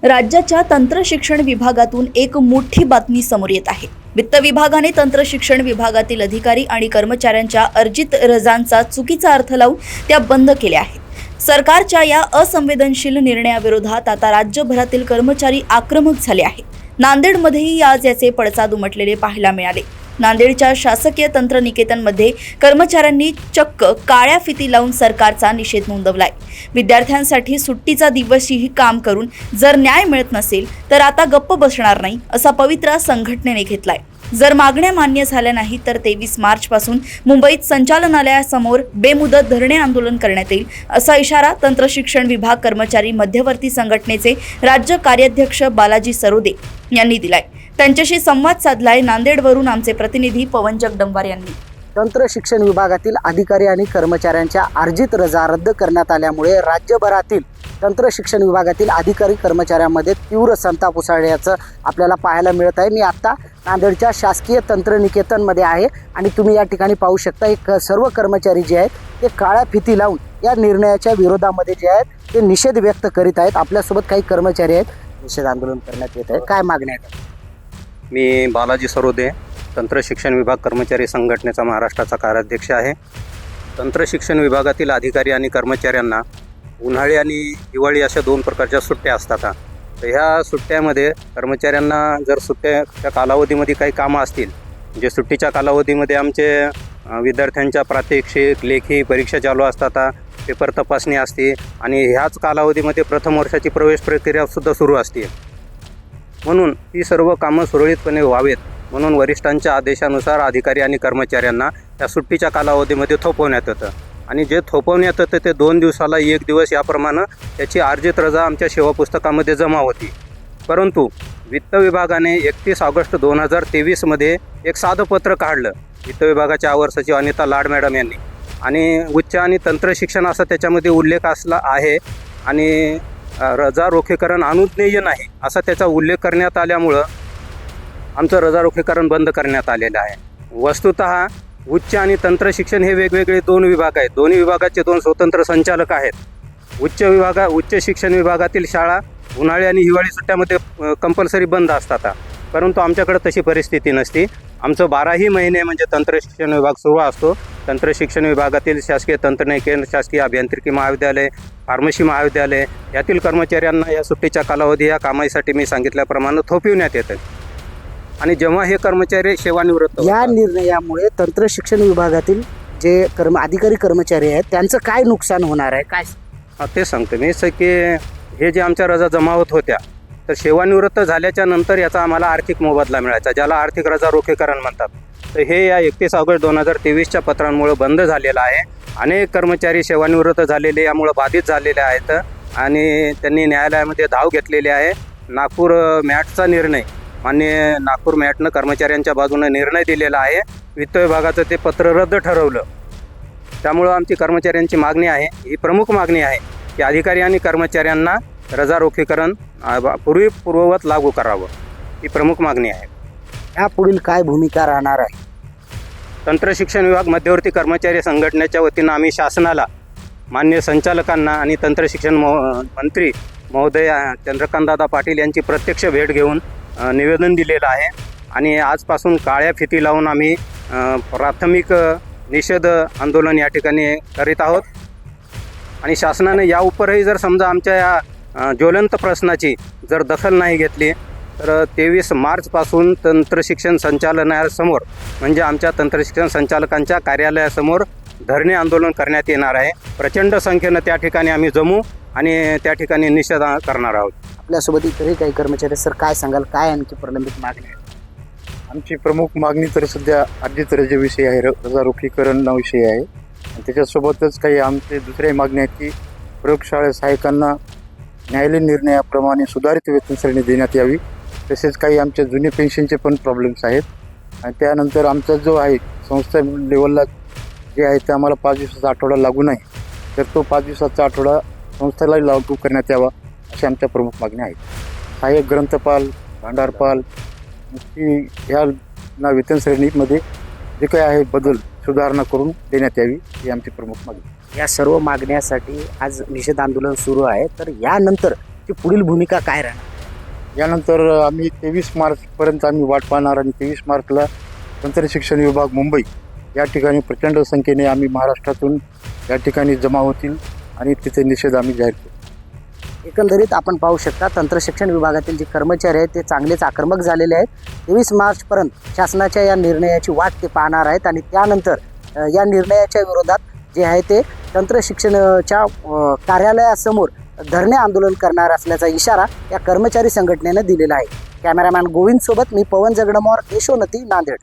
राज्याच्या तंत्र शिक्षण विभागातून एक मोठी बातमी समोर येत आहे। वित्त विभागाने तंत्र शिक्षण विभागातील अधिकारी आणि कर्मचाऱ्यांच्या अर्जित रजांचा चुकीचा अर्थ लावून त्या बंद केल्या आहेत। सरकारच्या या असंवेदनशील निर्णयाविरोधात आता राज्यभरातील कर्मचारी आक्रमक झाले आहेत। नांदेडमध्येही आज याचे पडसाद उमटलेले पाहायला मिळाले। नांदेडच्या शासकीय तंत्रनिकेतनमध्ये कर्मचाऱ्यांनी चक्क काळ्या फिती लावून सरकारचा निषेध नोंदवलाय। विद्यार्थ्यांसाठी सुट्टीचा दिवसही काम करून जर न्याय मिळत नसेल तर आता गप्प बसणार नाही असा पवित्रा संघटनेने घेतलाय। जर मागण्या मान्य झाल्या नाही तर 23 मार्च पासून मुंबईत संचालनालयासमोर बेमुदत धरणे आंदोलन करण्यात येईल असा इशारा तंत्र शिक्षण विभाग कर्मचारी मध्यवर्ती संघटनेचे राज्य कार्याध्यक्ष बालाजी सरोदे यांनी दिलाय। त्यांच्याशी संवाद साधलाय नांदेडवरून आमचे प्रतिनिधी पवन जगदंबार यांनी। तंत्र शिक्षण विभागातील अधिकारी आणि कर्मचाऱ्यांच्या अर्जित रजा रद्द करण्यात आल्यामुळे राज्यभरातील तंत्र शिक्षण विभागातील अधिकारी कर्मचाऱ्यांमध्ये तीव्र संताप उसळल्याचं आपल्याला पाहायला मिळत आहे। मी आत्ता नांदेडच्या शासकीय तंत्रनिकेतनमध्ये आहे आणि तुम्ही या ठिकाणी पाहू शकता एक सर्व कर्मचारी जे आहेत ते काळ्या फिती लावून या निर्णयाच्या विरोधामध्ये जे आहेत ते निषेध व्यक्त करीत आहेत। आपल्यासोबत काही कर्मचारी आहेत, निषेध आंदोलन करण्यात येत आहे। काय मागण्या आहेत? मी बालाजी सरोदे, तंत्र शिक्षण विभाग कर्मचारी संघटनेचा महाराष्ट्राचा कार्याध्यक्ष आहे। तंत्र शिक्षण विभागातील अधिकारी आणि कर्मचाऱ्यांना उन्हाळी आणि हिवाळी अशा 2 प्रकारच्या सुट्ट्या असतात। तर ह्या सुट्ट्यामध्ये कर्मचाऱ्यांना जर सुट्ट्याच्या कालावधीमध्ये काही कामं असतील, म्हणजे सुट्टीच्या कालावधीमध्ये आमचे विद्यार्थ्यांच्या प्रात्यक्षिक लेखी परीक्षा चालू असतात, पेपर तपासणी असते आणि ह्याच कालावधीमध्ये प्रथम वर्षाची प्रवेश प्रक्रियासुद्धा सुरू असते। म्हणून ही सर्व कामं सुरळीतपणे व्हावेत म्हणून वरिष्ठांच्या आदेशानुसार अधिकारी आणि कर्मचाऱ्यांना त्या सुट्टीच्या कालावधीमध्ये थोपवण्यात येतं आणि जे थोपवण्यात येतं ते 2 दिवसाला 1 दिवस याप्रमाणे त्याची अर्जित रजा आमच्या सेवा पुस्तकामध्ये जमा होती। परंतु वित्त विभागाने 31 ऑगस्ट 2023 एक साधं पत्र काढलं वित्त विभागाच्या अवर सचिव अनिता लाड मॅडम यांनी आणि उच्च आणि तंत्र शिक्षण असा त्याच्यामध्ये उल्लेख असला आहे आणि रजा रोखेकरण अनुज्ञेय नाही असा त्याचा उल्लेख करण्यात आल्यामुळं आमचं रजा रोखेकरण बंद करण्यात आलेलं आहे। वस्तुतः उच्च आणि तंत्र शिक्षण हे वेगवेगळे 2 विभाग आहेत। दोन्ही विभागाचे 2 स्वतंत्र संचालक आहेत। उच्च शिक्षण विभागातील शाळा उन्हाळी आणि हिवाळी सुट्ट्यामध्ये कंपल्सरी बंद असतात, परंतु आमच्याकडे तशी परिस्थिती नसते। आमचं 12ही महिने म्हणजे तंत्र शिक्षण विभाग सुरू असतो। तंत्र शिक्षण विभागातील शासकीय तंत्रनिकेतन, शासकीय अभियांत्रिकी महाविद्यालय, फार्मसी महाविद्यालय यातील कर्मचाऱ्यांना या सुट्टीच्या कालावधी या कामासाठी मी सांगितल्याप्रमाणे थोपविण्यात येतं आणि जेव्हा हे कर्मचारी सेवानिवृत्त या निर्णयामुळे तंत्र शिक्षण विभागातील जे अधिकारी कर्मचारी आहेत त्यांचं काय नुकसान होणार आहे? काय ते सांगतो मी की हे जे आमच्या रजा जमा होत होत्या तर सेवानिवृत्त झाल्याच्या नंतर याचा आम्हाला आर्थिक मोबदला मिळायचा, ज्याला आर्थिक रजा रोखेकरण म्हणतात। तर हे या 31 ऑगस्ट 2023च्या पत्रांमुळे बंद झालेलं आहे। अनेक कर्मचारी सेवानिवृत्त झालेले यामुळे बाधित झालेले आहेत आणि त्यांनी न्यायालयामध्ये धाव घेतलेली आहे। नागपूर मॅटचा निर्णय मान्य नागपूर मॅटनं कर्मचाऱ्यांच्या बाजूने निर्णय दिलेला आहे। वित्त विभागाचं ते पत्र रद्द ठरवलं। त्यामुळं आमची कर्मचाऱ्यांची मागणी आहे, ही प्रमुख मागणी आहे की अधिकारी आणि कर्मचाऱ्यांना रजा रोखेकरण पूर्ववत लागू करावं, ही प्रमुख मागणी आहे। यापुढील काय भूमिका राहणार आहे? तंत्र शिक्षण विभाग मध्यवर्ती कर्मचारी संघटनेच्या वतीनं आम्ही शासनाला, मान्य संचालकांना आणि तंत्र शिक्षण मंत्री महोदय चंद्रकांतदादा पाटील यांची प्रत्यक्ष भेट घेऊन निवेदन दिलेलं आहे आणि आजपासून काळ्या फिती लावून आम्ही प्राथमिक निषेध आंदोलन या ठिकाणी करीत आहोत आणि शासनाने या उपरही जर समजा आमच्या या ज्वलंत प्रश्नाची जर दखल नाही घेतली तर 23 मार्चपासून तंत्र शिक्षण संचालनालयासमोर म्हणजे आमच्या तंत्र शिक्षण संचालकांच्या कार्यालयासमोर धरणे आंदोलन करण्यात येणार आहे। प्रचंड संख्येनं त्या ठिकाणी आम्ही जमू आणि त्या ठिकाणी निषेध करणार आहोत। आपल्यासोबत इतरही काही कर्मचारी, सर काय सांगाल, काय आणखी प्रलंबित मागणी आहे? आमची प्रमुख मागणी तर सध्या अर्जित रजेविषयी आहे, रजा रोखीकरणाविषयी आहे आणि त्याच्यासोबतच काही आमचे दुसऱ्याही मागण्या आहेत की प्रयोगशाळा सहाय्यकांना न्यायालयीन निर्णयाप्रमाणे सुधारित वेतन श्रेणी देण्यात यावी। तसेच काही आमच्या जुने पेन्शनचे पण प्रॉब्लेम्स आहेत आणि त्यानंतर आमचा जो आहे संस्था लेवलला जे आहे ते आम्हाला 5 दिवसाचा आठवडा लागू नाही, तर तो 5 दिवसाचा आठवडा संस्थेलाही लागू करण्यात यावा अशा आमच्या प्रमुख मागण्या आहेत। सहाय्यक ग्रंथपाल, भांडारपाल ह्या वेतन श्रेणीमध्ये जे काही आहे बदल सुधारणा करून देण्यात यावी ही आमची प्रमुख मागणी। या सर्व मागण्यासाठी आज निषेध आंदोलन सुरू आहे, तर यानंतर ची पुढील भूमिका काय राहणार? यानंतर आम्ही 23 मार्चपर्यंत आम्ही वाट पाहणार आणि 23 मार्चला तंत्र शिक्षण विभाग मुंबई या ठिकाणी प्रचंड संख्येने आम्ही महाराष्ट्रातून या ठिकाणी जमा होतील आणि तिथे निषेध आम्ही जाहीर करू. एकंदरीत आपण पाहू शकता तंत्र शिक्षण विभागातील जे कर्मचारी आहेत ते चांगलेच आक्रमक झालेले आहेत. 23 मार्चपर्यंत शासनाच्या या निर्णयाची वाट ते पाहणार आहेत आणि त्यानंतर या निर्णयाच्या विरोधात जे आहे ते तंत्र शिक्षणाच्या कार्यालयासमोर धरणे आंदोलन करणार असल्याचा इशारा या कर्मचारी संघटनेनं दिलेला आहे. कॅमेरामॅन गोविंद सोबत मी पवन जगडमोर, यशोनती, नांदेड.